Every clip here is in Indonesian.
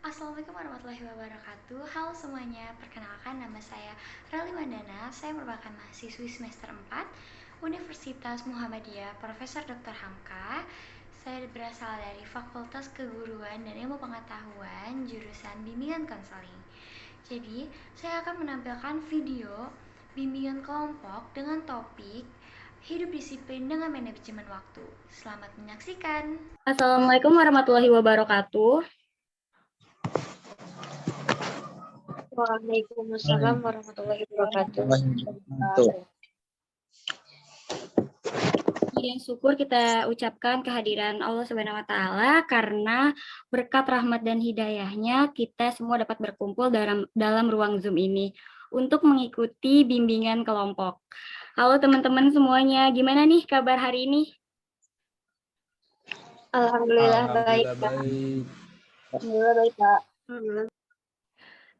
Assalamualaikum warahmatullahi wabarakatuh. Halo semuanya, perkenalkan nama saya Rali Wandana. Saya merupakan mahasiswi semester 4 Universitas Muhammadiyah Profesor Dr. Hamka. Saya berasal dari Fakultas Keguruan dan Ilmu Pengetahuan jurusan Bimbingan Konseling. Jadi, saya akan menampilkan video bimbingan kelompok dengan topik hidup disiplin dengan manajemen waktu. Selamat menyaksikan. Assalamualaikum warahmatullahi wabarakatuh. Waalaikumsalam warahmatullahi wabarakatuh. Dan syukur kita ucapkan kehadiran Allah Subhanahu wa taala karena berkat rahmat dan hidayahnya kita semua dapat berkumpul dalam ruang Zoom ini untuk mengikuti bimbingan kelompok. Halo teman-teman semuanya, gimana nih kabar hari ini? Alhamdulillah baik, Pak. Alhamdulillah baik, Pak.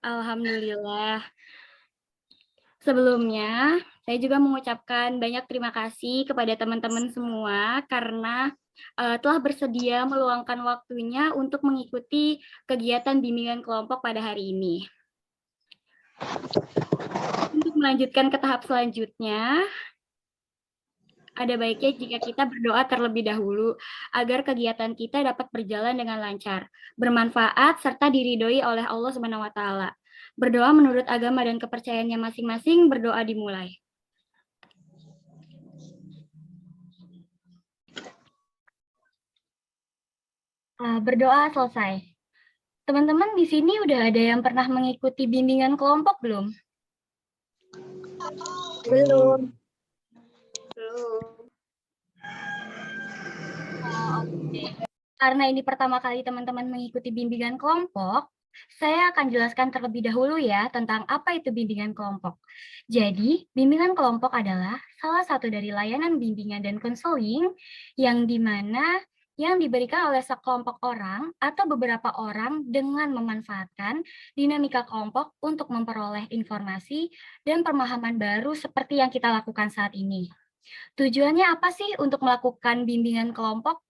Alhamdulillah. Sebelumnya, saya juga mengucapkan banyak terima kasih kepada teman-teman semua karena telah bersedia meluangkan waktunya untuk mengikuti kegiatan bimbingan kelompok pada hari ini. Untuk melanjutkan ke tahap selanjutnya, ada baiknya jika kita berdoa terlebih dahulu agar kegiatan kita dapat berjalan dengan lancar, bermanfaat, serta diridhoi oleh Allah Subhanahu wa taala. Berdoa menurut agama dan kepercayaannya masing-masing, berdoa dimulai. Berdoa selesai. Teman-teman di sini udah ada yang pernah mengikuti bimbingan kelompok belum? Belum. Oke. Karena ini pertama kali teman-teman mengikuti bimbingan kelompok, saya akan jelaskan terlebih dahulu ya tentang apa itu bimbingan kelompok. Jadi, bimbingan kelompok adalah salah satu dari layanan bimbingan dan konseling yang diberikan oleh sekelompok orang atau beberapa orang dengan memanfaatkan dinamika kelompok untuk memperoleh informasi dan pemahaman baru seperti yang kita lakukan saat ini. Tujuannya apa sih untuk melakukan bimbingan kelompok?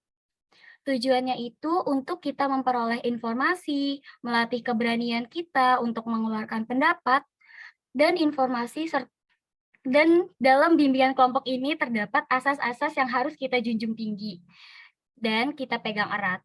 Tujuannya itu untuk kita memperoleh informasi, melatih keberanian kita untuk mengeluarkan pendapat, dan dan dalam bimbingan kelompok ini terdapat asas-asas yang harus kita junjung tinggi dan kita pegang erat.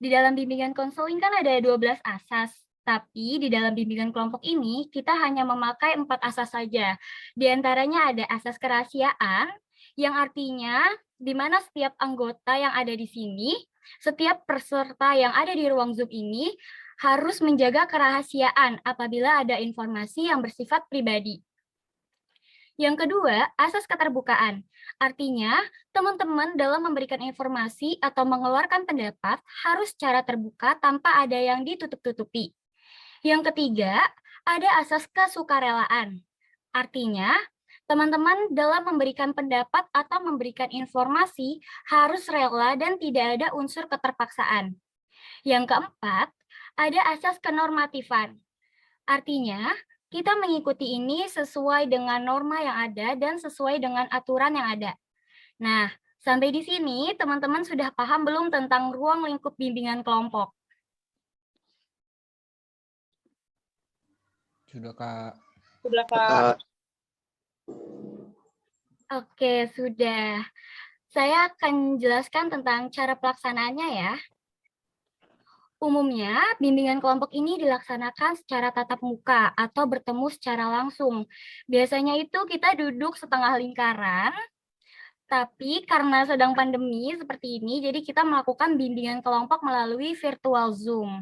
Di dalam bimbingan konseling kan ada 12 asas, tapi di dalam bimbingan kelompok ini kita hanya memakai 4 asas saja. Di antaranya ada asas kerahasiaan, yang artinya di mana setiap anggota yang ada di sini, setiap peserta yang ada di ruang Zoom ini harus menjaga kerahasiaan apabila ada informasi yang bersifat pribadi. Yang kedua, asas keterbukaan. Artinya, teman-teman dalam memberikan informasi atau mengeluarkan pendapat harus secara terbuka tanpa ada yang ditutup-tutupi. Yang ketiga, ada asas kesukarelaan. Artinya, teman-teman dalam memberikan pendapat atau memberikan informasi harus rela dan tidak ada unsur keterpaksaan. Yang keempat, ada asas kenormatifan. Artinya, kita mengikuti ini sesuai dengan norma yang ada dan sesuai dengan aturan yang ada. Nah, sampai di sini teman-teman sudah paham belum tentang ruang lingkup bimbingan kelompok? Sudah, Kak. Sudah, Kak. Oke, sudah. Saya akan jelaskan tentang cara pelaksanaannya ya. Umumnya, bimbingan kelompok ini dilaksanakan secara tatap muka atau bertemu secara langsung. Biasanya itu kita duduk setengah lingkaran, tapi karena sedang pandemi seperti ini, jadi kita melakukan bimbingan kelompok melalui virtual Zoom.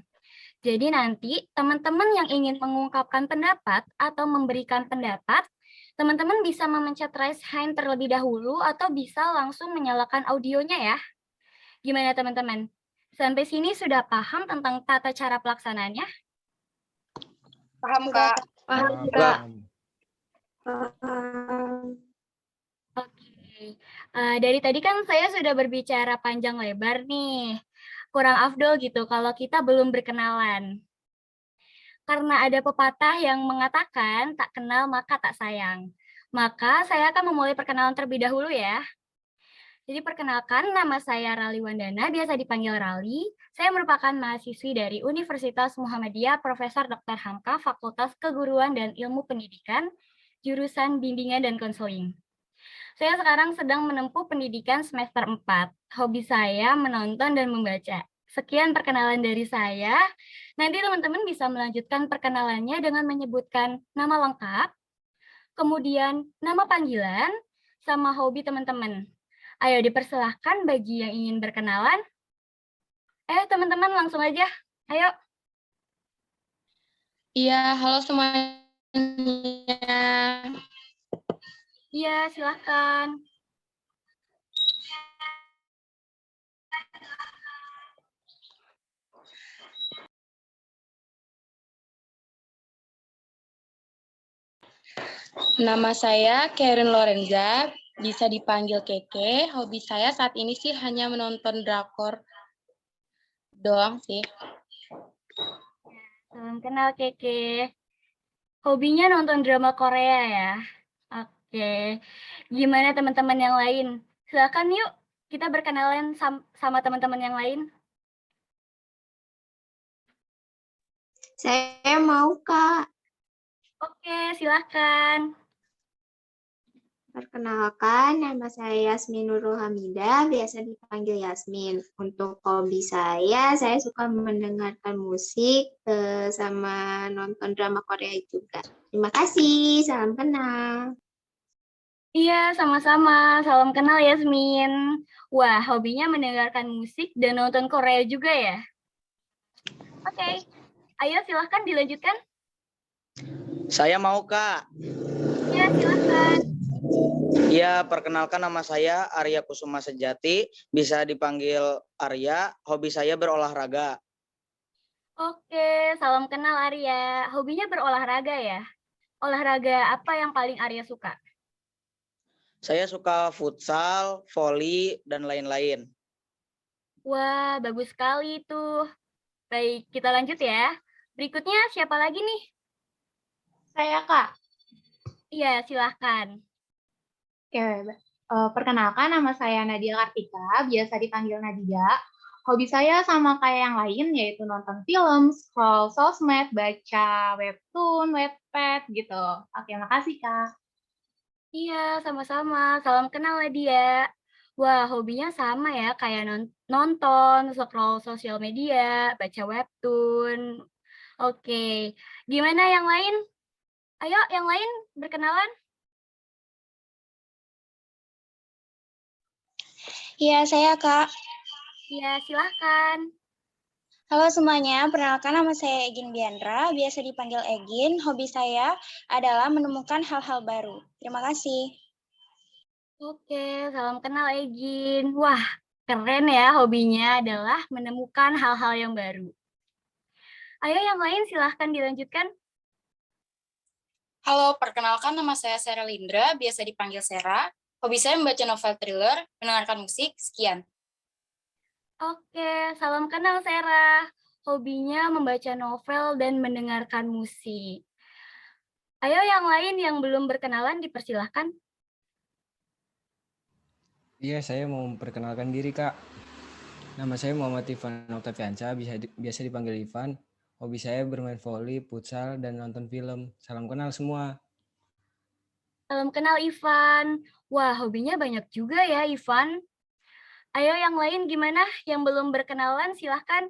Jadi nanti teman-teman yang ingin mengungkapkan pendapat atau memberikan pendapat, teman-teman bisa memencet raise hand terlebih dahulu atau bisa langsung menyalakan audionya ya. Gimana teman-teman? Sampai sini sudah paham tentang tata cara pelaksanaannya? Paham, Kak. Paham, Kak. Oke. Dari tadi kan saya sudah berbicara panjang lebar nih. Kurang afdol gitu kalau kita belum berkenalan. Karena ada pepatah yang mengatakan tak kenal maka tak sayang. Maka saya akan memulai perkenalan terlebih dahulu ya. Jadi perkenalkan, nama saya Rali Wandana, biasa dipanggil Rali. Saya merupakan mahasiswi dari Universitas Muhammadiyah Profesor Dr. Hamka, Fakultas Keguruan dan Ilmu Pendidikan, jurusan Bimbingan dan Konseling. Saya sekarang sedang menempuh pendidikan semester 4. Hobi saya menonton dan membaca. Sekian perkenalan dari saya. Nanti teman-teman bisa melanjutkan perkenalannya dengan menyebutkan nama lengkap, kemudian nama panggilan, sama hobi teman-teman. Ayo dipersilahkan bagi yang ingin berkenalan. Teman-teman langsung aja. Ayo. Iya, halo semuanya. Iya, silahkan. Nama saya Karen Lorenza, bisa dipanggil Keke. Hobi saya saat ini sih hanya menonton drakor doang sih. Salam kenal Keke. Hobinya nonton drama Korea ya. Oke. Gimana teman-teman yang lain? Silakan yuk kita berkenalan sama teman-teman yang lain. Saya mau, Kak. Oke, silahkan. Perkenalkan, nama saya Yasmin Nurul Hamidah, biasa dipanggil Yasmin. Untuk hobi saya suka mendengarkan musik sama nonton drama Korea juga. Terima kasih, salam kenal. Iya, sama-sama. Salam kenal Yasmin. Wah, hobinya mendengarkan musik dan nonton Korea juga ya? Oke, ayo silahkan dilanjutkan. Saya mau, Kak. Ya, silahkan. Ya, perkenalkan nama saya Arya Kusuma Sejati, bisa dipanggil Arya. Hobi saya berolahraga. Oke, salam kenal Arya. Hobinya berolahraga ya? Olahraga apa yang paling Arya suka? Saya suka futsal, voli, dan lain-lain. Wah, bagus sekali tuh. Baik, kita lanjut ya. Berikutnya siapa lagi nih? Saya, Kak. Iya, silahkan. Oke, perkenalkan nama saya Nadia Kartika, biasa dipanggil Nadia. Hobi saya sama kayak yang lain, yaitu nonton film, scroll sosmed, baca webtoon, webpad, gitu. Oke, makasih, Kak. Iya, sama-sama. Salam kenal Nadia. Wah, hobinya sama ya, kayak nonton, scroll sosial media, baca webtoon. Oke, gimana yang lain? Ayo, yang lain berkenalan. Iya, saya Kak. Iya, silahkan. Halo semuanya, perkenalkan nama saya Egin Biandra, biasa dipanggil Egin. Hobi saya adalah menemukan hal-hal baru. Terima kasih. Oke, salam kenal Egin. Wah, keren ya hobinya adalah menemukan hal-hal yang baru. Ayo yang lain silahkan dilanjutkan. Halo, perkenalkan nama saya Sera Lindra, biasa dipanggil Sera. Hobi saya membaca novel thriller, mendengarkan musik, sekian. Oke, salam kenal Sera. Hobinya membaca novel dan mendengarkan musik. Ayo yang lain yang belum berkenalan dipersilahkan. Iya, saya mau memperkenalkan diri, Kak. Nama saya Muhammad Ivan Octavianca, biasa dipanggil Ivan. Hobi saya bermain voli, futsal, dan nonton film. Salam kenal semua. Salam kenal Ivan. Wah, hobinya banyak juga ya Ivan. Ayo yang lain gimana? Yang belum berkenalan silahkan.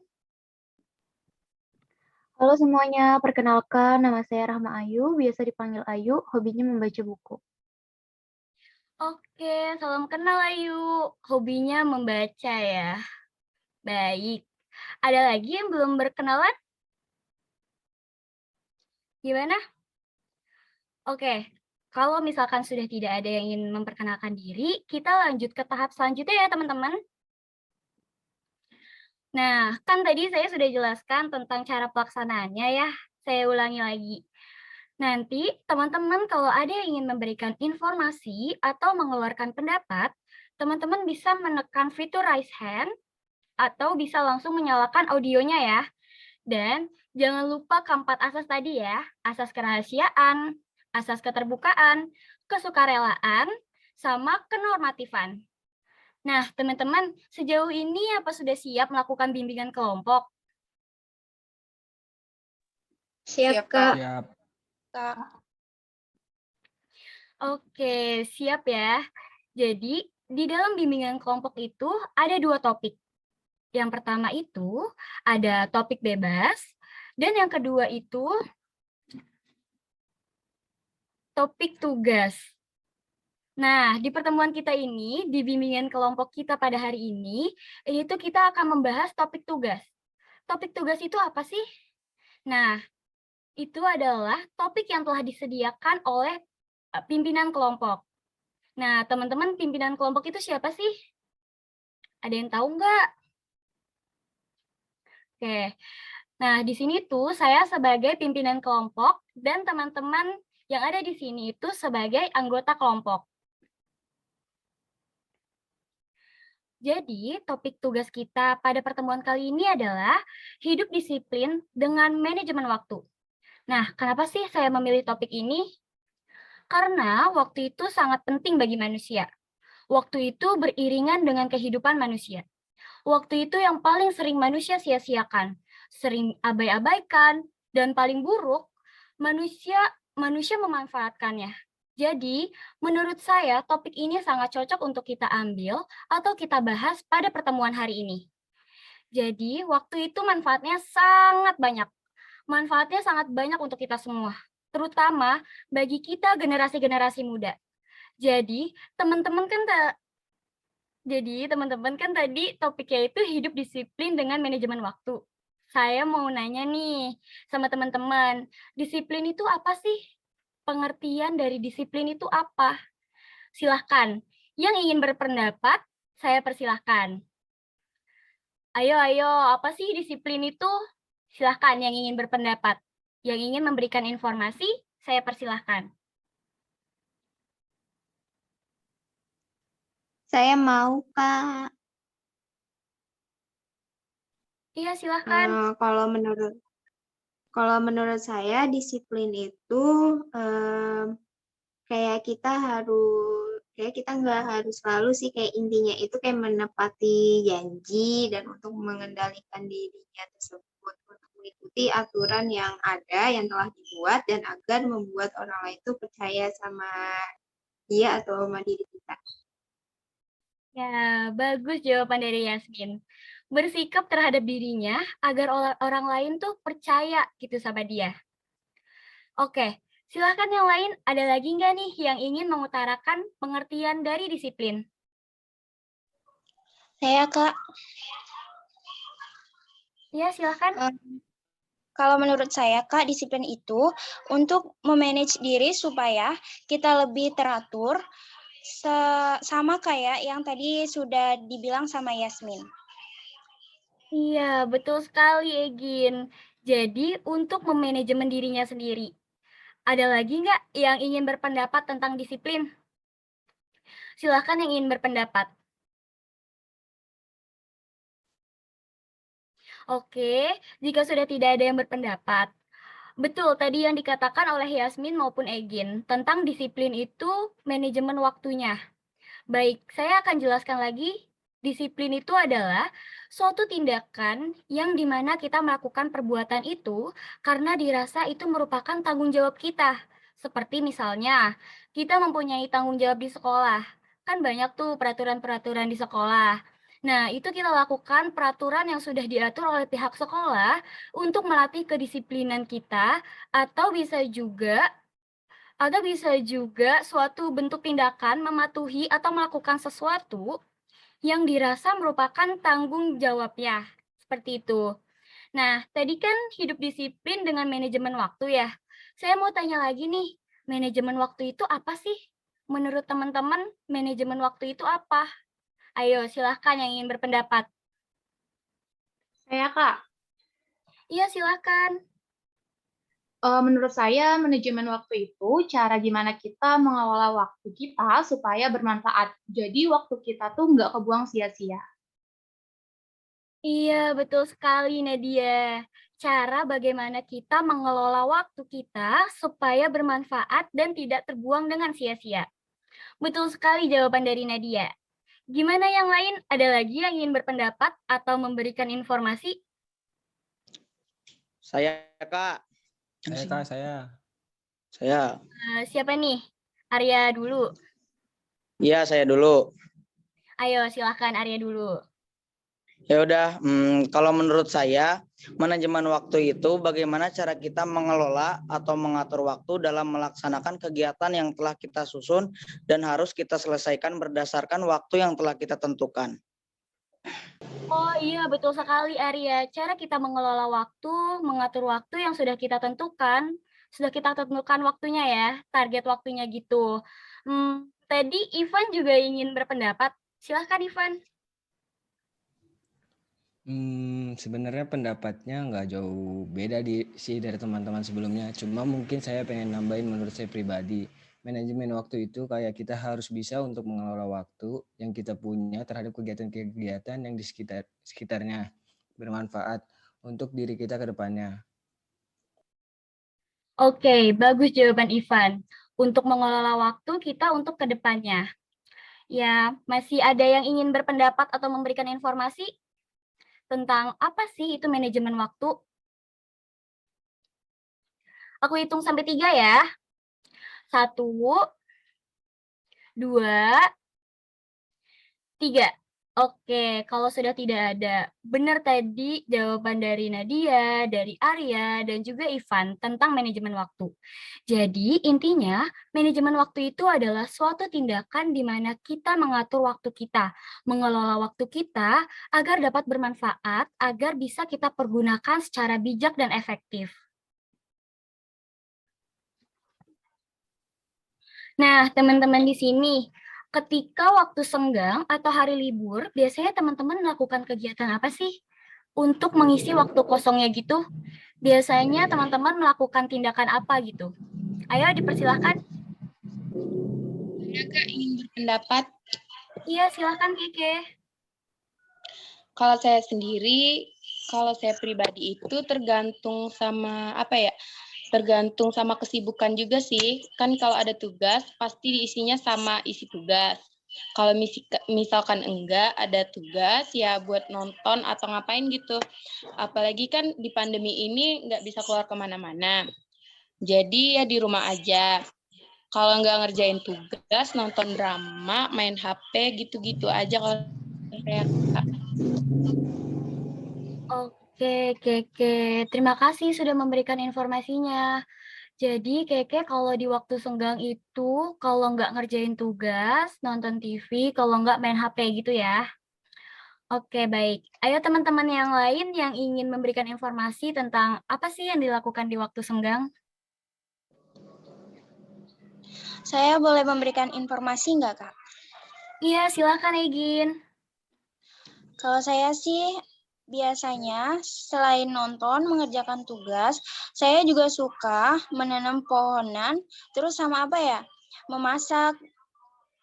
Halo semuanya, perkenalkan nama saya Rahma Ayu, biasa dipanggil Ayu, hobinya membaca buku. Oke, salam kenal Ayu. Hobinya membaca ya. Baik. Ada lagi yang belum berkenalan? Gimana? Oke, kalau misalkan sudah tidak ada yang ingin memperkenalkan diri, kita lanjut ke tahap selanjutnya ya teman-teman. Nah, kan tadi saya sudah jelaskan tentang cara pelaksanaannya ya. Saya ulangi lagi. Nanti teman-teman kalau ada yang ingin memberikan informasi atau mengeluarkan pendapat, teman-teman bisa menekan fitur raise hand atau bisa langsung menyalakan audionya ya. Dan jangan lupa keempat asas tadi ya, asas kerahasiaan, asas keterbukaan, kesukarelaan, sama kenormatifan. Nah, teman-teman, sejauh ini apa sudah siap melakukan bimbingan kelompok? Siap, Kak. Siap. Oke, siap ya. Jadi, di dalam bimbingan kelompok itu ada 2 topik. Yang pertama itu ada topik bebas, dan yang kedua itu topik tugas. Nah, di pertemuan kita ini, di bimbingan kelompok kita pada hari ini tuh kita akan membahas topik tugas. Topik tugas itu apa sih? Nah, itu adalah topik yang telah disediakan oleh pimpinan kelompok. Nah, teman-teman, pimpinan kelompok itu siapa sih? Ada yang tahu nggak? Oke. Nah, di sini tuh saya sebagai pimpinan kelompok dan teman-teman yang ada di sini itu sebagai anggota kelompok. Jadi, topik tugas kita pada pertemuan kali ini adalah hidup disiplin dengan manajemen waktu. Nah, kenapa sih saya memilih topik ini? Karena waktu itu sangat penting bagi manusia. Waktu itu beriringan dengan kehidupan manusia. Waktu itu yang paling sering manusia sia-siakan, sering abai-abaikan, dan paling buruk, manusia memanfaatkannya. Jadi, menurut saya topik ini sangat cocok untuk kita ambil atau kita bahas pada pertemuan hari ini. Jadi, waktu itu manfaatnya sangat banyak. Manfaatnya sangat banyak untuk kita semua, terutama bagi kita generasi-generasi muda. Jadi, teman-teman kan tadi topiknya itu hidup disiplin dengan manajemen waktu. Saya mau nanya nih sama teman-teman, disiplin itu apa sih? Pengertian dari disiplin itu apa? Silahkan, yang ingin berpendapat, saya persilahkan. Ayo, apa sih disiplin itu? Silahkan yang ingin berpendapat. Yang ingin memberikan informasi, saya persilahkan. Saya mau, Kak. Iya, silahkan. Kalau menurut saya disiplin itu kayak kita nggak harus selalu sih, kayak intinya itu kayak menepati janji dan untuk mengendalikan dirinya tersebut untuk mengikuti aturan yang ada yang telah dibuat dan agar membuat orang lain itu percaya sama dia atau sama diri kita. Ya, bagus jawaban dari Yasmin. Bersikap terhadap dirinya agar orang lain tuh percaya gitu sama dia. Oke, silahkan yang lain. Ada lagi nggak nih yang ingin mengutarakan pengertian dari disiplin? Saya, Kak. Ya, silahkan. Kalau menurut saya, Kak, disiplin itu untuk memanage diri supaya kita lebih teratur, sama kayak yang tadi sudah dibilang sama Yasmin. Iya, betul sekali, Egin. Jadi, untuk memanajemen dirinya sendiri. Ada lagi nggak yang ingin berpendapat tentang disiplin? Silahkan yang ingin berpendapat. Oke, jika sudah tidak ada yang berpendapat. Betul, tadi yang dikatakan oleh Yasmin maupun Egin tentang disiplin itu manajemen waktunya. Baik, saya akan jelaskan lagi. Disiplin itu adalah suatu tindakan yang dimana kita melakukan perbuatan itu karena dirasa itu merupakan tanggung jawab kita. Seperti misalnya, kita mempunyai tanggung jawab di sekolah. Kan banyak tuh peraturan-peraturan di sekolah. Nah, itu kita lakukan peraturan yang sudah diatur oleh pihak sekolah untuk melatih kedisiplinan kita, atau bisa juga suatu bentuk tindakan mematuhi atau melakukan sesuatu yang dirasa merupakan tanggung jawabnya. Seperti itu. Nah, tadi kan hidup disiplin dengan manajemen waktu ya. Saya mau tanya lagi nih, manajemen waktu itu apa sih? Menurut teman-teman, manajemen waktu itu apa? Ayo, silahkan yang ingin berpendapat. Saya, Kak. Iya, silahkan. Menurut saya, manajemen waktu itu cara gimana kita mengelola waktu kita supaya bermanfaat. Jadi waktu kita tuh nggak kebuang sia-sia. Iya, betul sekali Nadia. Cara bagaimana kita mengelola waktu kita supaya bermanfaat dan tidak terbuang dengan sia-sia. Betul sekali jawaban dari Nadia. Gimana yang lain? Ada lagi yang ingin berpendapat atau memberikan informasi? Saya, Kak. Saya. Siapa nih? Arya dulu. Iya, saya dulu. Ayo, silahkan Arya dulu. Ya udah, kalau menurut saya, manajemen waktu itu bagaimana cara kita mengelola atau mengatur waktu dalam melaksanakan kegiatan yang telah kita susun dan harus kita selesaikan berdasarkan waktu yang telah kita tentukan. Oh iya, betul sekali Arya. Cara kita mengelola waktu, mengatur waktu yang sudah kita tentukan waktunya ya, target waktunya gitu. Tadi Ivan juga ingin berpendapat. Silahkan Ivan. Sebenarnya pendapatnya nggak jauh beda sih dari teman-teman sebelumnya. Cuma mungkin saya pengen nambahin menurut saya pribadi. Manajemen waktu itu kayak kita harus bisa untuk mengelola waktu yang kita punya terhadap kegiatan-kegiatan yang di sekitarnya bermanfaat untuk diri kita ke depannya. Oke, bagus jawaban Ivan. Untuk mengelola waktu kita untuk ke depannya. Ya, masih ada yang ingin berpendapat atau memberikan informasi tentang apa sih itu manajemen waktu? Aku hitung sampai 3 ya. 1, 2, 3. Oke, kalau sudah tidak ada, benar tadi jawaban dari Nadia, dari Arya, dan juga Ivan tentang manajemen waktu. Jadi intinya, manajemen waktu itu adalah suatu tindakan di mana kita mengatur waktu kita, mengelola waktu kita agar dapat bermanfaat, agar bisa kita pergunakan secara bijak dan efektif. Nah, teman-teman di sini, ketika waktu senggang atau hari libur, biasanya teman-teman melakukan kegiatan apa sih untuk mengisi waktu kosongnya gitu? Biasanya teman-teman melakukan tindakan apa gitu? Ayo dipersilahkan. Saya Kak ingin berpendapat. Iya, silahkan Keke. Kalau saya sendiri, kalau saya pribadi itu tergantung sama tergantung sama kesibukan juga sih. Kan kalau ada tugas, pasti diisinya sama isi tugas. Kalau misalkan enggak ada tugas, ya buat nonton atau ngapain gitu. Apalagi kan di pandemi ini nggak bisa keluar kemana-mana. Jadi ya di rumah aja. Kalau nggak ngerjain tugas, nonton drama, main HP, gitu-gitu aja kalau saya. Oke, Keke. Terima kasih sudah memberikan informasinya. Jadi, Keke kalau di waktu senggang itu, kalau nggak ngerjain tugas, nonton TV, kalau nggak main HP gitu ya. Oke, baik. Ayo teman-teman yang lain yang ingin memberikan informasi tentang apa sih yang dilakukan di waktu senggang? Saya boleh memberikan informasi nggak, Kak? Iya, silakan Egin. Kalau saya sih biasanya selain nonton, mengerjakan tugas, saya juga suka menanam pohonan, terus sama apa ya, memasak,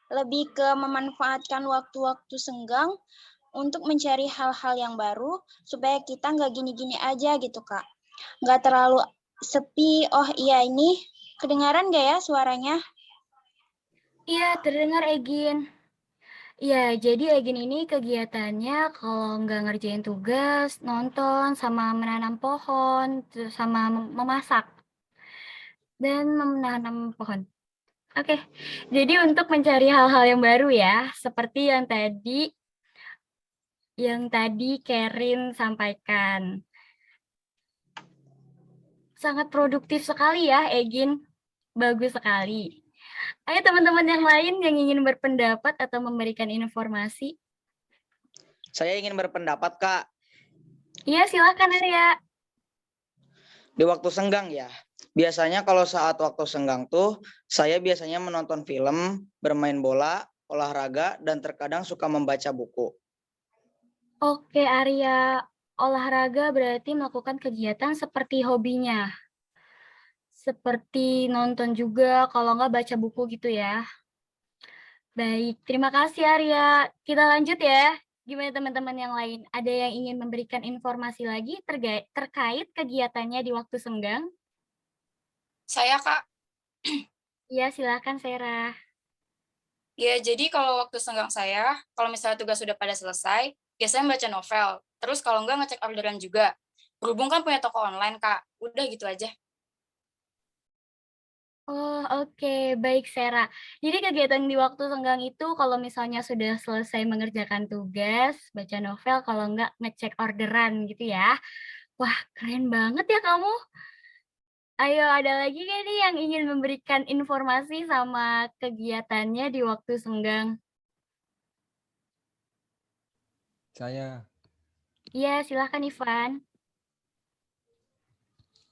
lebih ke memanfaatkan waktu-waktu senggang untuk mencari hal-hal yang baru, supaya kita nggak gini-gini aja gitu, Kak. Nggak terlalu sepi. Oh iya, ini kedengaran nggak ya suaranya? Iya, terdengar Egin. Iya, jadi Egin ini kegiatannya kalau nggak ngerjain tugas, nonton, sama menanam pohon, sama memasak, dan menanam pohon. Oke, jadi untuk mencari hal-hal yang baru ya, seperti yang tadi Kerin sampaikan. Sangat produktif sekali ya, Egin. Bagus sekali. Ayo teman-teman yang lain yang ingin berpendapat atau memberikan informasi. Saya ingin berpendapat, Kak. Iya, silakan Arya. Di waktu senggang ya. Biasanya kalau saat waktu senggang tuh, saya biasanya menonton film, bermain bola, olahraga, dan terkadang suka membaca buku. Oke, Arya. Olahraga berarti melakukan kegiatan seperti hobinya. Seperti nonton juga, kalau nggak baca buku gitu ya. Baik, terima kasih Arya. Kita lanjut ya. Gimana teman-teman yang lain? Ada yang ingin memberikan informasi lagi terkait kegiatannya di waktu senggang? Saya, Kak. Iya, silakan Sarah. Ya, jadi kalau waktu senggang saya, kalau misalnya tugas sudah pada selesai, biasanya baca novel. Terus kalau enggak ngecek orderan juga. Berhubung kan punya toko online, Kak. Udah gitu aja. Oh, oke, baik Sera. Jadi kegiatan di waktu senggang itu kalau misalnya sudah selesai mengerjakan tugas, baca novel, kalau enggak ngecek orderan gitu ya. Wah, keren banget ya kamu. Ayo, ada lagi nggak nih yang ingin memberikan informasi sama kegiatannya di waktu senggang? Saya Iya, silahkan Ivan.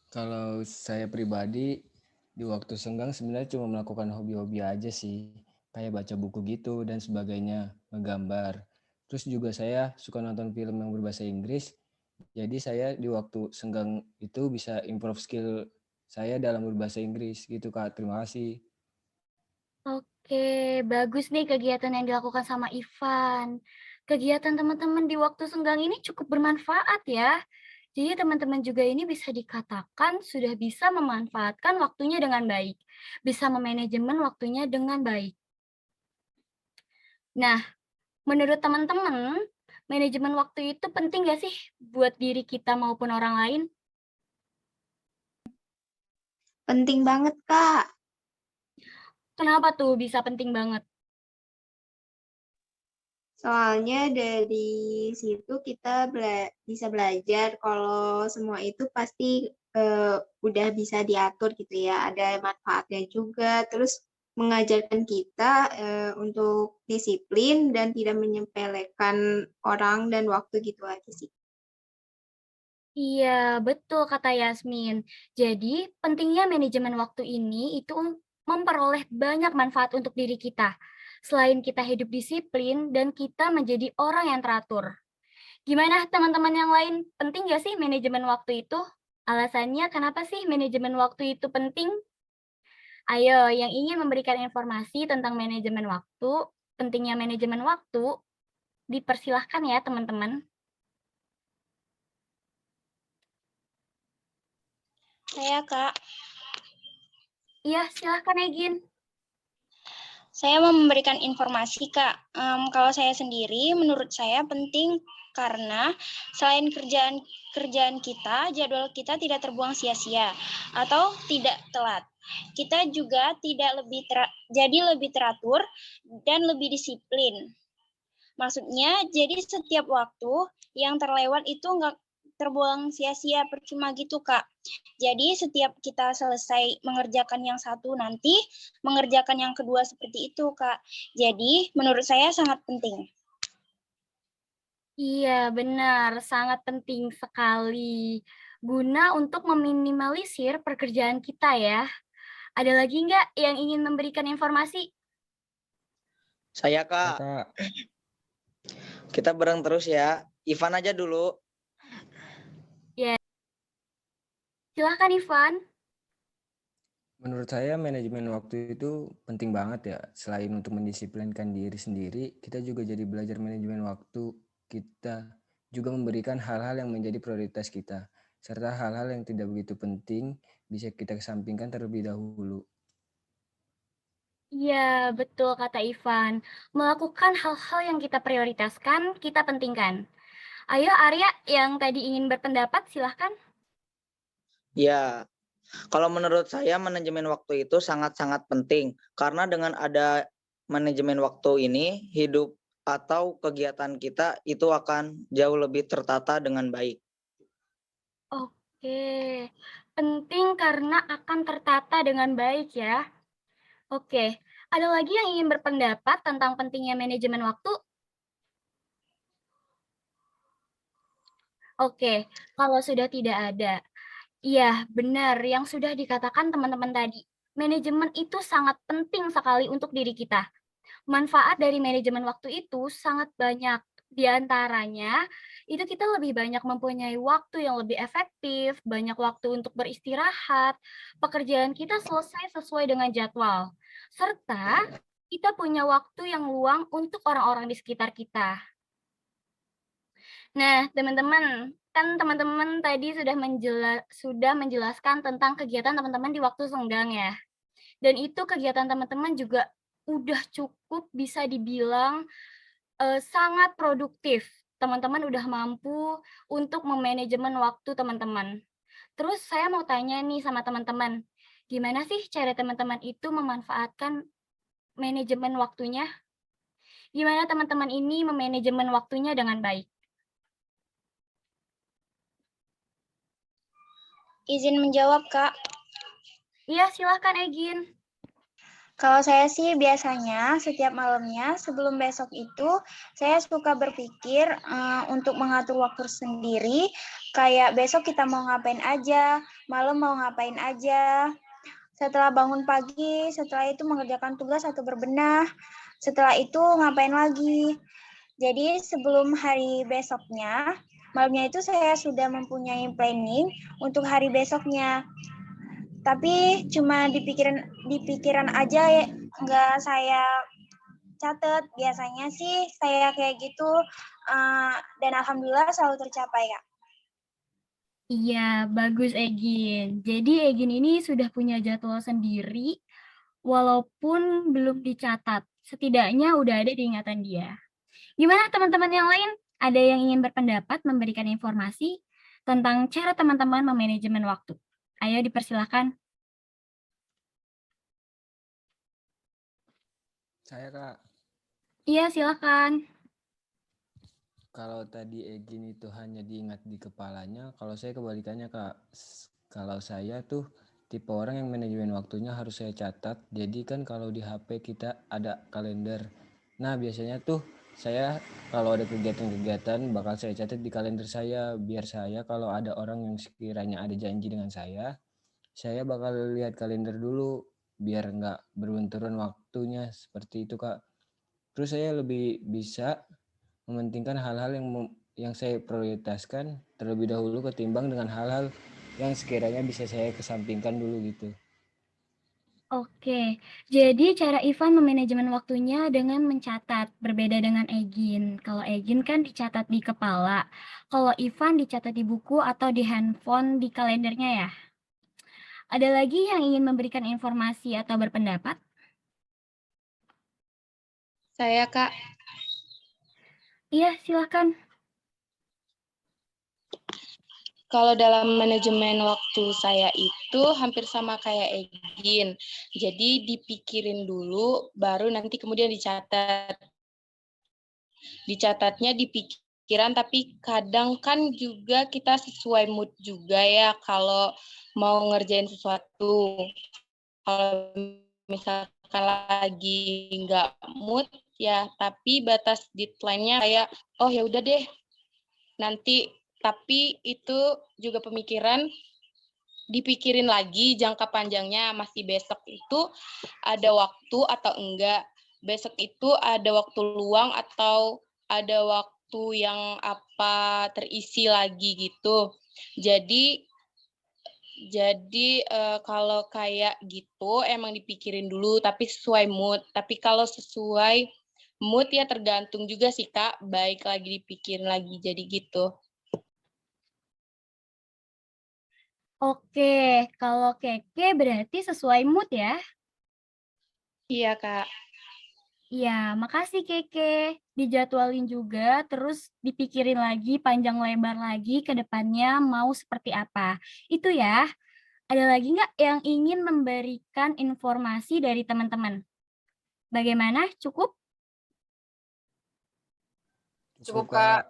kalau saya pribadi di waktu senggang sebenarnya cuma melakukan hobi-hobi aja sih, kayak baca buku gitu dan sebagainya, ngegambar. Terus juga saya suka nonton film yang berbahasa Inggris. Jadi saya di waktu senggang itu bisa improve skill saya dalam berbahasa Inggris gitu Kak. Terima kasih. Oke, bagus nih kegiatan yang dilakukan sama Ivan. Kegiatan teman-teman di waktu senggang ini cukup bermanfaat ya. Jadi teman-teman juga ini bisa dikatakan sudah bisa memanfaatkan waktunya dengan baik. Bisa memanajemen waktunya dengan baik. Nah, menurut teman-teman, manajemen waktu itu penting nggak sih buat diri kita maupun orang lain? Penting banget, Kak. Kenapa tuh bisa penting banget? Soalnya dari situ kita bisa belajar kalau semua itu pasti udah bisa diatur gitu ya. Ada manfaatnya juga. Terus mengajarkan kita untuk disiplin dan tidak menyepelekan orang dan waktu gitu aja sih. Iya, betul kata Yasmin. Jadi, pentingnya manajemen waktu ini itu memperoleh banyak manfaat untuk diri kita. Selain kita hidup disiplin dan kita menjadi orang yang teratur. Gimana teman-teman yang lain? Penting nggak sih manajemen waktu itu? Alasannya kenapa sih manajemen waktu itu penting? Ayo, yang ingin memberikan informasi tentang manajemen waktu, pentingnya manajemen waktu, dipersilahkan ya teman-teman. Saya, Kak. Iya, silahkan Egin. Saya mau memberikan informasi, Kak. Kalau saya sendiri, menurut saya penting karena selain kerjaan kita, jadwal kita tidak terbuang sia-sia atau tidak telat. Kita juga tidak jadi lebih teratur dan lebih disiplin. Maksudnya, jadi setiap waktu yang terlewat itu nggak terbuang sia-sia percuma gitu, Kak. Jadi setiap kita selesai mengerjakan yang satu nanti, mengerjakan yang kedua seperti itu, Kak. Jadi menurut saya sangat penting. Iya, benar. Sangat penting sekali. Guna untuk meminimalisir pekerjaan kita ya. Ada lagi nggak yang ingin memberikan informasi? Saya Ya, Kak, Kak. kita bareng terus ya. Ivan aja dulu. Ya, silahkan Ivan. Menurut saya manajemen waktu itu penting banget ya. Selain untuk mendisiplinkan diri sendiri, kita juga jadi belajar manajemen waktu. Kita juga memberikan hal-hal yang menjadi prioritas kita. Serta hal-hal yang tidak begitu penting bisa kita kesampingkan terlebih dahulu. Iya, betul kata Ivan. Melakukan hal-hal yang kita prioritaskan, kita pentingkan. Ayo Arya yang tadi ingin berpendapat, silahkan. Ya, kalau menurut saya manajemen waktu itu sangat-sangat penting. Karena dengan ada manajemen waktu ini, hidup atau kegiatan kita itu akan jauh lebih tertata dengan baik. Oke, penting karena akan tertata dengan baik ya. Oke, ada lagi yang ingin berpendapat tentang pentingnya manajemen waktu? Oke, kalau sudah tidak ada. Iya, benar yang sudah dikatakan teman-teman tadi. Manajemen itu sangat penting sekali untuk diri kita. Manfaat dari manajemen waktu itu sangat banyak. Di antaranya, itu kita lebih banyak mempunyai waktu yang lebih efektif, banyak waktu untuk beristirahat, pekerjaan kita selesai sesuai dengan jadwal, serta kita punya waktu yang luang untuk orang-orang di sekitar kita. Nah, teman-teman, kan teman-teman tadi sudah menjelaskan tentang kegiatan teman-teman di waktu senggang ya. Dan itu kegiatan teman-teman juga udah cukup bisa dibilang sangat produktif. Teman-teman udah mampu untuk memanajemen waktu teman-teman. Terus saya mau tanya nih sama teman-teman, gimana sih cara teman-teman itu memanfaatkan manajemen waktunya? Gimana teman-teman ini memanajemen waktunya dengan baik? Izin menjawab, Kak. Iya, silakan Egin. Kalau saya sih biasanya setiap malamnya sebelum besok itu saya suka berpikir untuk mengatur waktu sendiri, kayak besok kita mau ngapain aja, malam mau ngapain aja. Setelah bangun pagi, setelah itu mengerjakan tugas atau berbenah, setelah itu ngapain lagi. Jadi sebelum hari besoknya, malamnya itu saya sudah mempunyai planning untuk hari besoknya. Tapi cuma di pikiran aja ya, nggak saya catat. Biasanya sih saya kayak gitu dan alhamdulillah selalu tercapai, Kak. Iya, bagus Egin. Jadi Egin ini sudah punya jadwal sendiri, walaupun belum dicatat. Setidaknya udah ada di ingatan dia. Gimana teman-teman yang lain? Ada yang ingin berpendapat memberikan informasi tentang cara teman-teman memanajemen waktu? Ayo dipersilakan. Saya Kak, Iya, silakan. kalau tadi Egin itu hanya diingat di kepalanya, kalau saya kebalikannya Kak. Kalau saya tuh tipe orang yang manajemen waktunya harus saya catat. Jadi kan kalau di HP kita ada kalender. Nah biasanya tuh saya kalau ada kegiatan-kegiatan bakal saya catat di kalender saya. Biar saya kalau ada orang yang sekiranya ada janji dengan saya bakal lihat kalender dulu. Biar nggak berbenturan waktunya seperti itu Kak. Terus saya lebih bisa mementingkan hal-hal yang saya prioritaskan terlebih dahulu ketimbang dengan hal-hal yang sekiranya bisa saya kesampingkan dulu gitu. Oke, jadi cara Ivan memanajemen waktunya dengan mencatat, berbeda dengan Egin. Kalau Egin kan dicatat di kepala, kalau Ivan dicatat di buku atau di handphone di kalendernya ya. Ada lagi yang ingin memberikan informasi atau berpendapat? Saya, Kak. Iya, silakan. Kalau dalam manajemen waktu saya itu hampir sama kayak Egin. Jadi dipikirin dulu, baru nanti kemudian dicatat. Dicatatnya di pikiran, tapi kadang kan juga kita sesuai mood juga ya kalau mau ngerjain sesuatu. Kalau misalkan lagi nggak mood ya, tapi batas deadline-nya kayak, oh ya udah deh, nanti. Tapi itu juga pemikiran, dipikirin lagi jangka panjangnya, masih besok itu ada waktu atau enggak, besok itu ada waktu luang atau ada waktu yang apa terisi lagi gitu. Jadi kalau kayak gitu emang dipikirin dulu, tapi sesuai mood. Tapi kalau sesuai mood ya tergantung juga sih Kak, baik lagi dipikirin lagi, jadi gitu. Oke, kalau Keke berarti sesuai mood ya? Iya Kak. Iya, makasih Keke. Dijadwalin juga, terus dipikirin lagi panjang lebar lagi ke depannya mau seperti apa. Itu ya. Ada lagi nggak yang ingin memberikan informasi dari teman-teman? Bagaimana? Cukup? Cukup, Kak.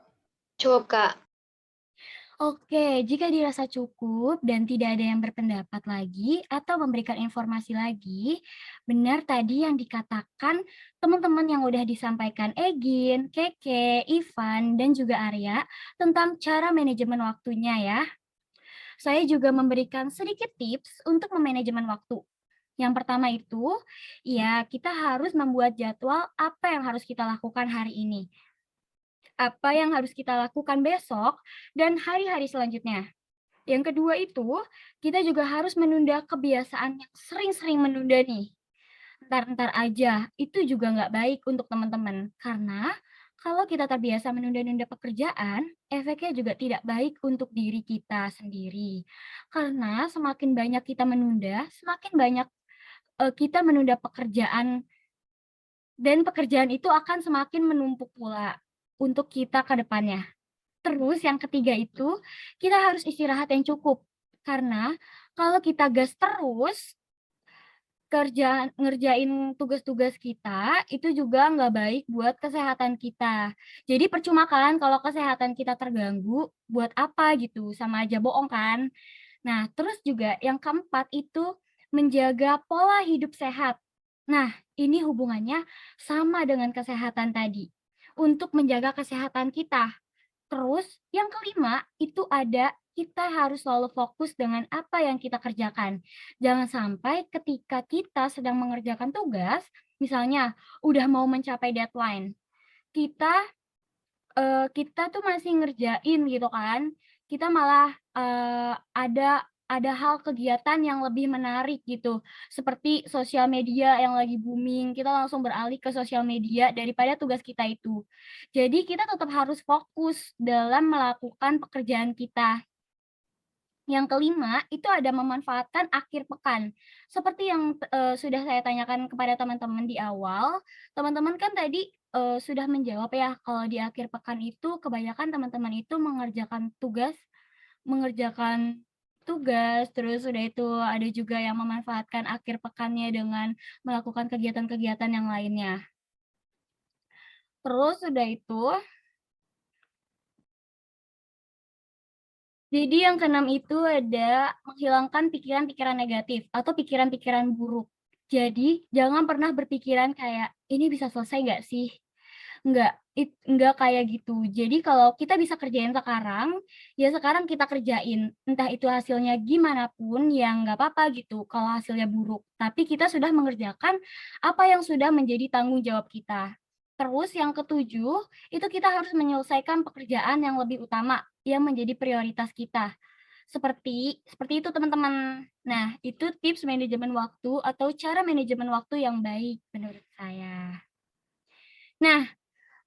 Cukup, Kak. Oke, jika dirasa cukup dan tidak ada yang berpendapat lagi atau memberikan informasi lagi, benar tadi yang dikatakan teman-teman yang udah disampaikan Egin, Keke, Ivan, dan juga Arya tentang cara manajemen waktunya ya. Saya juga memberikan sedikit tips untuk memanajemen waktu. Yang pertama itu, ya kita harus membuat jadwal apa yang harus kita lakukan hari ini. Apa yang harus kita lakukan besok dan hari-hari selanjutnya. Yang kedua itu, kita juga harus menunda kebiasaan yang sering-sering menunda nih. Ntar-ntar aja, itu juga nggak baik untuk teman-teman. Karena kalau kita terbiasa menunda-nunda pekerjaan, efeknya juga tidak baik untuk diri kita sendiri. Karena semakin banyak kita menunda, semakin banyak kita menunda pekerjaan Dan pekerjaan itu akan semakin menumpuk pula untuk kita ke depannya. Terus yang ketiga itu, kita harus istirahat yang cukup. Karena kalau kita gas terus, ngerjain tugas-tugas kita, itu juga nggak baik buat kesehatan kita. Jadi percuma kan kalau kesehatan kita terganggu, buat apa gitu, sama aja bohong kan. Nah, terus juga yang keempat itu menjaga pola hidup sehat. Nah, ini hubungannya sama dengan kesehatan tadi. Untuk menjaga kesehatan kita. Terus yang kelima itu ada kita harus selalu fokus dengan apa yang kita kerjakan. Jangan sampai ketika kita sedang mengerjakan tugas, misalnya udah mau mencapai deadline, kita kita tuh masih ngerjain gitu kan, kita malah, ada hal kegiatan yang lebih menarik gitu, seperti sosial media yang lagi booming, kita langsung beralih ke sosial media daripada tugas kita itu. Jadi kita tetap harus fokus dalam melakukan pekerjaan kita. Yang kelima, itu ada memanfaatkan akhir pekan. Seperti yang, sudah saya tanyakan kepada teman-teman di awal, teman-teman kan tadi, sudah menjawab ya, kalau di akhir pekan itu kebanyakan teman-teman itu mengerjakan tugas, terus udah itu ada juga yang memanfaatkan akhir pekannya dengan melakukan kegiatan-kegiatan yang lainnya. Terus udah itu jadi yang keenam itu ada menghilangkan pikiran-pikiran negatif atau pikiran-pikiran buruk. Jadi jangan pernah berpikiran kayak, "Ini bisa selesai nggak sih?" Nggak kayak gitu. Jadi kalau kita bisa kerjain sekarang, ya sekarang kita kerjain. Entah itu hasilnya gimana pun, ya nggak apa-apa gitu kalau hasilnya buruk. Tapi kita sudah mengerjakan apa yang sudah menjadi tanggung jawab kita. Terus yang ketujuh, itu kita harus menyelesaikan pekerjaan yang lebih utama, yang menjadi prioritas kita. Seperti itu teman-teman. Nah, itu tips manajemen waktu atau cara manajemen waktu yang baik menurut saya. Nah,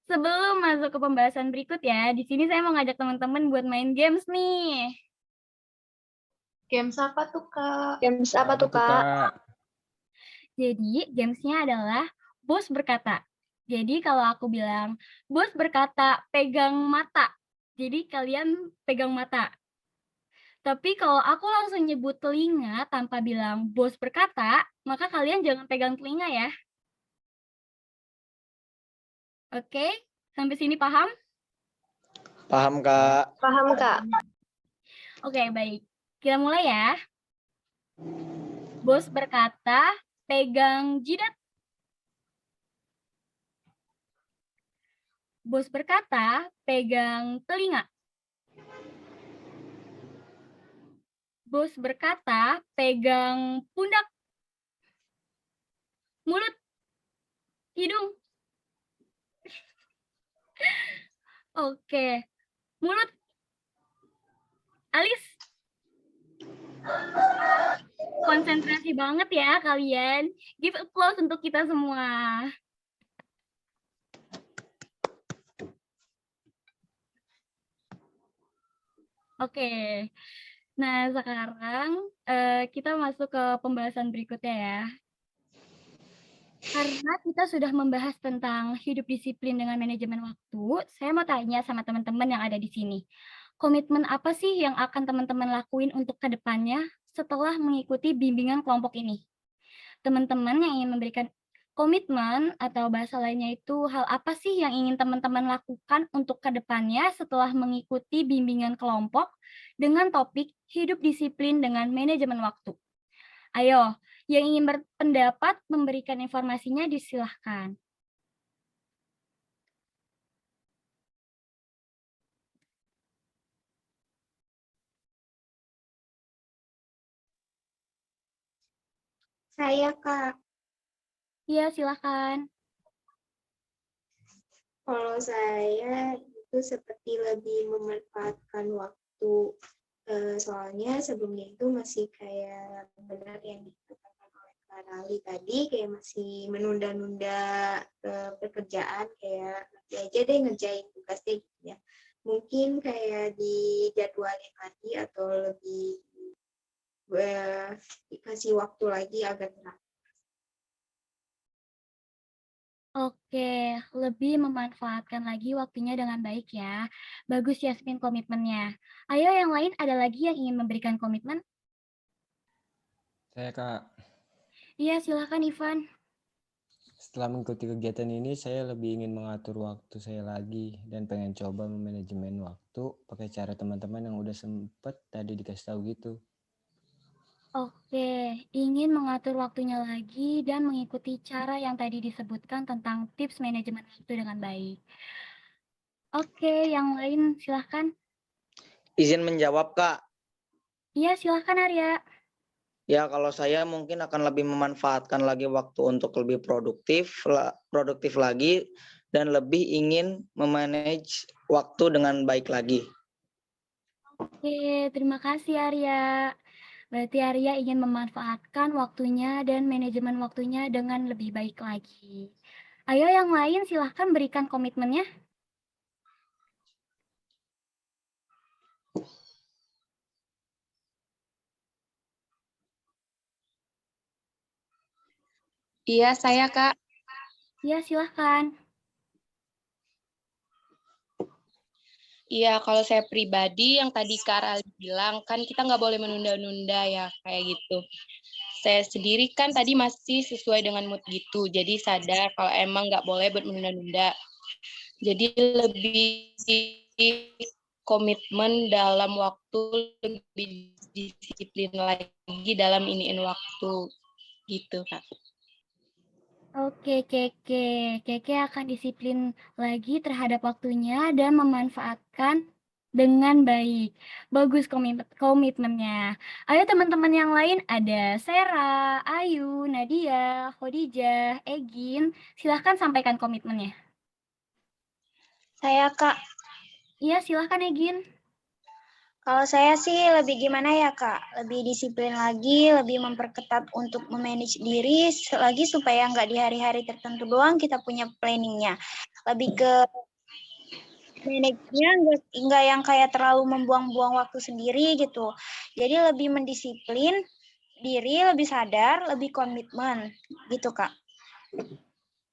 sebelum masuk ke pembahasan berikut ya, di sini saya mau ngajak teman-teman buat main games nih. Games apa tuh, Kak? Games apa tuh, Kak? Jadi, gamesnya adalah bos berkata. Jadi, kalau aku bilang, bos berkata pegang mata. Jadi, kalian pegang mata. Tapi kalau aku langsung nyebut telinga tanpa bilang bos berkata, maka kalian jangan pegang telinga ya. Oke, sampai sini paham? Paham, Kak. Paham, Kak. Oke, baik. Kita mulai ya. Bos berkata, pegang jidat. Bos berkata, pegang telinga. Bos berkata, pegang pundak. Mulut. Hidung. Oke. Mulut. Alis. Konsentrasi banget ya kalian. Give applause untuk kita semua. Oke. Nah, sekarang kita masuk ke pembahasan berikutnya ya. Karena kita sudah membahas tentang hidup disiplin dengan manajemen waktu, saya mau tanya sama teman-teman yang ada di sini. Komitmen apa sih yang akan teman-teman lakuin untuk ke depannya setelah mengikuti bimbingan kelompok ini? Teman-teman yang ingin memberikan komitmen atau bahasa lainnya itu hal apa sih yang ingin teman-teman lakukan untuk ke depannya setelah mengikuti bimbingan kelompok dengan topik hidup disiplin dengan manajemen waktu? Ayo, yang ingin berpendapat memberikan informasinya disilahkan. Saya, Kak. Iya, silahkan. Kalau saya itu seperti lebih memanfaatkan waktu. Soalnya sebelumnya itu masih kayak benar yang dikatakan oleh Kak Rali tadi, kayak masih menunda-nunda pekerjaan, kayak nanti aja deh ngerjain tugasnya gitu ya. Mungkin kayak dijadwalin lagi atau lebih dikasih waktu lagi agar Oke, lebih memanfaatkan lagi waktunya dengan baik ya. Bagus Yasmin komitmennya. Ayo yang lain ada lagi yang ingin memberikan komitmen? Saya Kak, Iya, silakan Ivan. setelah mengikuti kegiatan ini saya lebih ingin mengatur waktu saya lagi dan pengen coba memanajemen waktu pakai cara teman-teman yang udah sempet tadi dikasih tahu gitu. Oke, ingin mengatur waktunya lagi dan mengikuti cara yang tadi disebutkan tentang tips manajemen waktu dengan baik. Oke, yang lain silahkan. Izin menjawab, Kak. Iya, silahkan Arya. Ya, kalau saya mungkin akan lebih memanfaatkan lagi waktu untuk lebih produktif lagi dan lebih ingin memanage waktu dengan baik lagi. Oke, terima kasih Arya. Berarti Arya ingin memanfaatkan waktunya dan manajemen waktunya dengan lebih baik lagi. Ayo yang lain silahkan berikan komitmennya. Iya, saya Kak. Ya, silahkan. Iya, kalau saya pribadi yang tadi Kak Rali bilang, kan kita nggak boleh menunda-nunda ya, kayak gitu. Saya sendiri kan tadi masih sesuai dengan mood gitu, jadi sadar kalau emang nggak boleh buat menunda-nunda. Jadi lebih komitmen dalam waktu, lebih disiplin lagi dalam iniin waktu, gitu Kak. Oke, Keke akan disiplin lagi terhadap waktunya dan memanfaatkan dengan baik. Bagus komitmennya. Ayo teman-teman yang lain ada Sera, Ayu, Nadia, Khadijah, Egin. Silahkan sampaikan komitmennya. Saya Kak, Iya, silahkan Egin. kalau saya sih lebih gimana ya Kak, lebih disiplin lagi, lebih memperketat untuk memanage diri lagi supaya nggak di hari-hari tertentu doang kita punya planningnya. Lebih ke manage-nya nggak yang kayak terlalu membuang-buang waktu sendiri gitu. Jadi lebih mendisiplin diri, lebih sadar, lebih komitmen gitu Kak.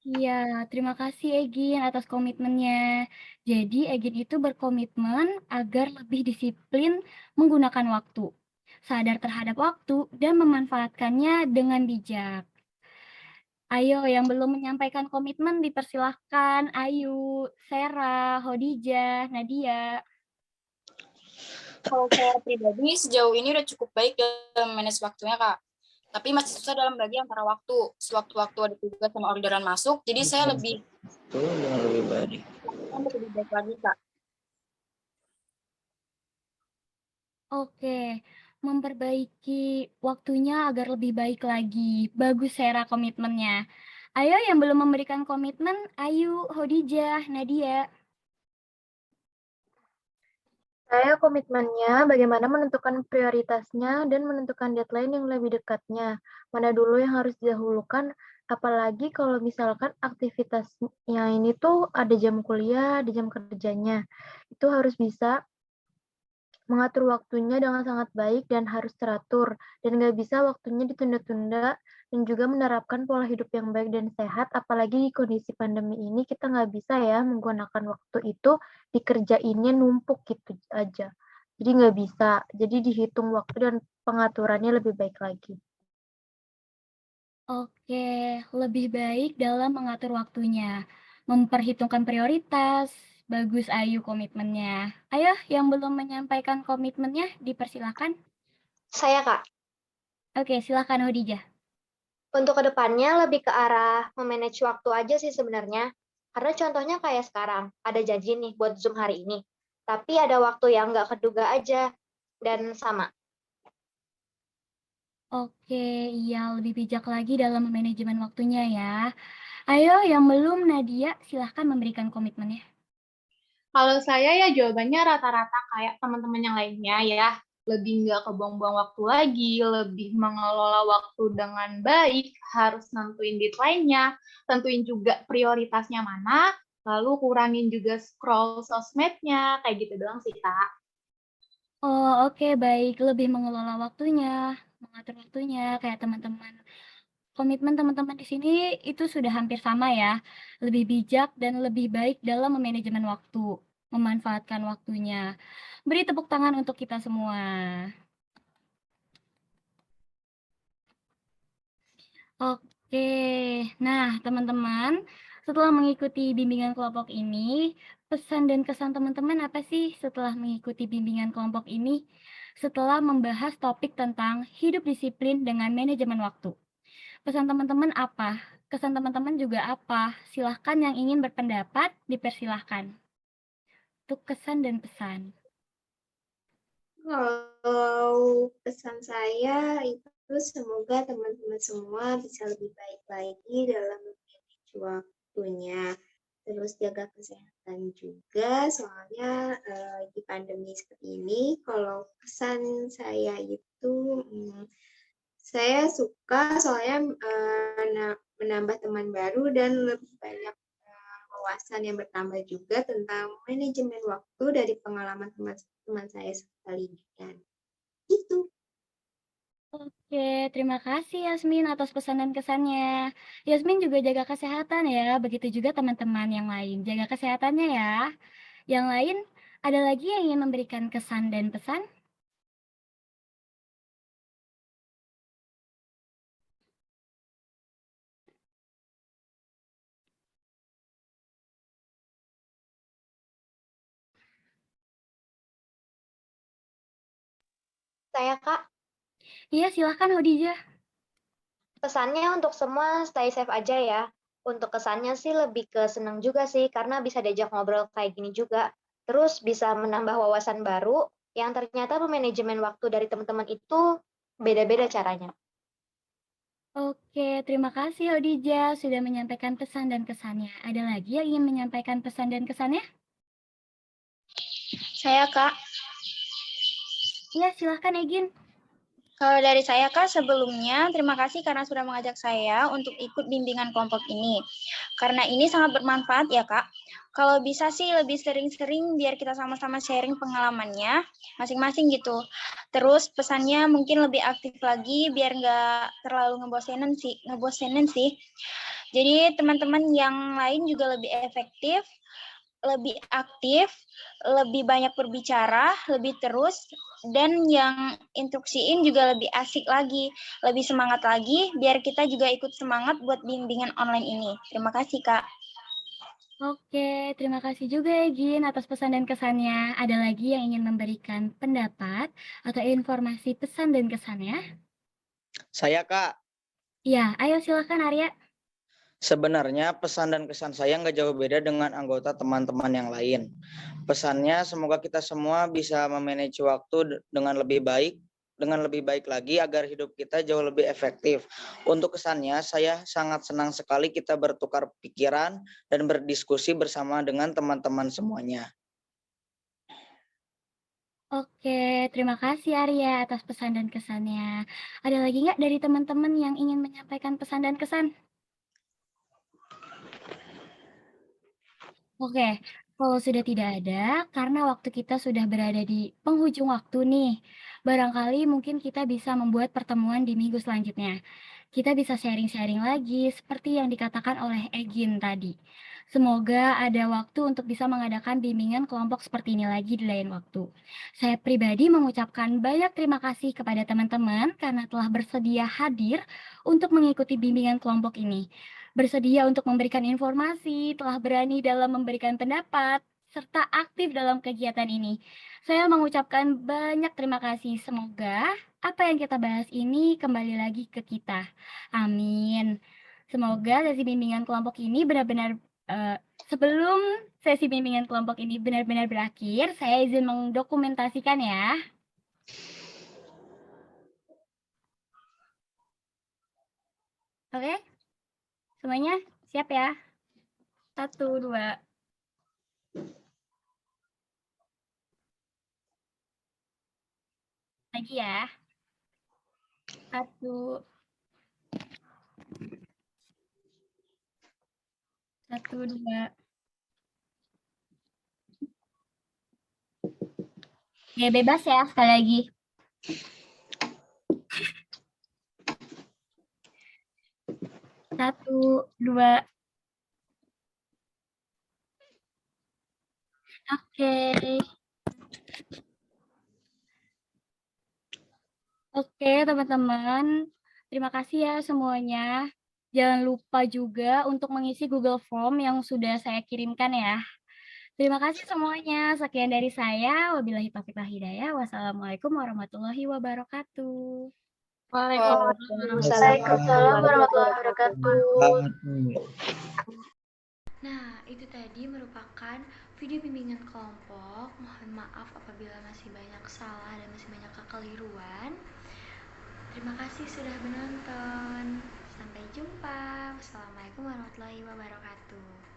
Iya, terima kasih Egin atas komitmennya. Jadi Egin itu berkomitmen agar lebih disiplin menggunakan waktu, sadar terhadap waktu, dan memanfaatkannya dengan bijak. Ayo yang belum menyampaikan komitmen dipersilahkan. Ayu, Sera, Hodijah, Nadia. Kalau saya pribadi sejauh ini udah cukup baik dalam manage waktunya, Kak. Tapi masih susah dalam bagi antara waktu. Sewaktu-waktu ada tugas sama orderan masuk, jadi saya lebih Dengan lebih baik. untuk lebih baik lagi, Kak. Oke, memperbaiki waktunya agar lebih baik lagi. Bagus Sera komitmennya. Ayo yang belum memberikan komitmen, Ayu, Hodijah, Nadia. Saya komitmennya bagaimana menentukan prioritasnya dan menentukan deadline yang lebih dekatnya. Mana dulu yang harus didahulukan, apalagi kalau misalkan aktivitasnya ini tuh ada jam kuliah, ada jam kerjanya. Itu harus bisa mengatur waktunya dengan sangat baik dan harus teratur, dan nggak bisa waktunya ditunda-tunda, dan juga menerapkan pola hidup yang baik dan sehat, apalagi di kondisi pandemi ini kita nggak bisa ya menggunakan waktu itu dikerjainnya numpuk gitu aja. Jadi nggak bisa, jadi dihitung waktu dan pengaturannya lebih baik lagi. Oke, lebih baik dalam mengatur waktunya, memperhitungkan prioritas. Bagus Ayu komitmennya. Ayo yang belum menyampaikan komitmennya dipersilakan. Saya, Kak. Oke, silakan Hodijah. Untuk kedepannya lebih ke arah memanage waktu aja sih sebenarnya. Karena contohnya kayak sekarang, ada janji nih buat Zoom hari ini. Tapi ada waktu yang nggak keduga aja. Dan sama. Oke, iya lebih bijak lagi dalam manajemen waktunya ya. Ayo yang belum Nadia, silahkan memberikan komitmennya. Kalau saya ya jawabannya rata-rata kayak teman-teman yang lainnya ya. Lebih nggak kebuang-buang waktu lagi, lebih mengelola waktu dengan baik, harus nentuin deadline-nya, tentuin juga prioritasnya mana, lalu kurangin juga scroll sosmednya, kayak gitu doang sih, Kak. Oh, oke baik, lebih mengelola waktunya, mengatur waktunya kayak teman-teman Komitmen teman-teman di sini itu sudah hampir sama ya. Lebih bijak dan lebih baik dalam memanajemen waktu, memanfaatkan waktunya. Beri tepuk tangan untuk kita semua. Oke, nah teman-teman, setelah mengikuti bimbingan kelompok ini, pesan dan kesan teman-teman apa sih setelah mengikuti bimbingan kelompok ini? Setelah membahas topik tentang hidup disiplin dengan manajemen waktu. Pesan teman-teman apa? Kesan teman-teman juga apa? Silahkan yang ingin berpendapat, dipersilahkan. Untuk kesan dan pesan. Kalau pesan saya itu semoga teman-teman semua bisa lebih baik lagi dalam memanage waktunya. Terus jaga kesehatan juga, soalnya di pandemi seperti ini, kalau pesan saya itu, saya suka soalnya menambah teman baru dan lebih banyak wawasan yang bertambah juga tentang manajemen waktu dari pengalaman teman-teman saya sekalian. Itu. Oke, terima kasih Yasmin atas pesan dan kesannya. Yasmin juga jaga kesehatan ya, begitu juga teman-teman yang lain. Jaga kesehatannya ya. Yang lain, ada lagi yang ingin memberikan kesan dan pesan? Saya, Kak, Iya, silahkan Hodijah. pesannya untuk semua stay safe aja ya. Untuk kesannya sih lebih ke senang juga sih, karena bisa diajak ngobrol kayak gini juga. Terus bisa menambah wawasan baru, yang ternyata manajemen waktu dari teman-teman itu beda-beda caranya. Oke, terima kasih Hodijah sudah menyampaikan pesan dan kesannya. Ada lagi yang ingin menyampaikan pesan dan kesannya? Saya, Kak. Iya, silahkan Egin. Kalau dari saya, Kak, sebelumnya terima kasih karena sudah mengajak saya untuk ikut bimbingan kelompok ini. Karena ini sangat bermanfaat ya, Kak. Kalau bisa sih lebih sering-sering biar kita sama-sama sharing pengalamannya masing-masing gitu. Terus pesannya mungkin lebih aktif lagi biar nggak terlalu ngebosenin sih. Jadi teman-teman yang lain juga lebih efektif, lebih aktif, lebih banyak berbicara, lebih terus, dan yang instruksiin juga lebih asik lagi, lebih semangat lagi, biar kita juga ikut semangat buat bimbingan online ini. Terima kasih, Kak. Oke, terima kasih juga Egin atas pesan dan kesannya. Ada lagi yang ingin memberikan pendapat atau informasi pesan dan kesannya? Saya Kak, Iya, ayo silahkan Arya. sebenarnya pesan dan kesan saya nggak jauh beda dengan anggota teman-teman yang lain. Pesannya semoga kita semua bisa memanage waktu dengan lebih baik lagi agar hidup kita jauh lebih efektif. Untuk kesannya, saya sangat senang sekali kita bertukar pikiran dan berdiskusi bersama dengan teman-teman semuanya. Oke, terima kasih Arya atas pesan dan kesannya. Ada lagi nggak dari teman-teman yang ingin menyampaikan pesan dan kesan? Oke, kalau sudah tidak ada, karena waktu kita sudah berada di penghujung waktu nih, barangkali mungkin kita bisa membuat pertemuan di minggu selanjutnya. Kita bisa sharing-sharing lagi seperti yang dikatakan oleh Egin tadi. Semoga ada waktu untuk bisa mengadakan bimbingan kelompok seperti ini lagi di lain waktu. Saya pribadi mengucapkan banyak terima kasih kepada teman-teman karena telah bersedia hadir untuk mengikuti bimbingan kelompok ini. Bersedia untuk memberikan informasi, telah berani dalam memberikan pendapat, serta aktif dalam kegiatan ini. Saya mengucapkan banyak terima kasih. Semoga apa yang kita bahas ini kembali lagi ke kita. Amin. Semoga sesi bimbingan kelompok ini benar-benar sebelum sesi bimbingan kelompok ini benar-benar berakhir, saya izin mendokumentasikan ya. Oke? Semuanya siap ya? 1, 2. Lagi ya. 1. 1, 2. Ya bebas ya sekali lagi. 1, 2. Oke. Oke, teman-teman. Terima kasih ya semuanya. Jangan lupa juga untuk mengisi Google Form yang sudah saya kirimkan ya. Terima kasih semuanya. Sekian dari saya. Wabillahi taufiq wal hidayah. Wassalamualaikum warahmatullahi wabarakatuh. Waalaikumsalam warahmatullahi wabarakatuh. Nah, itu tadi merupakan video bimbingan kelompok. Mohon maaf apabila masih banyak salah dan masih banyak kekeliruan. Terima kasih sudah menonton. Sampai jumpa. Wassalamualaikum warahmatullahi wabarakatuh.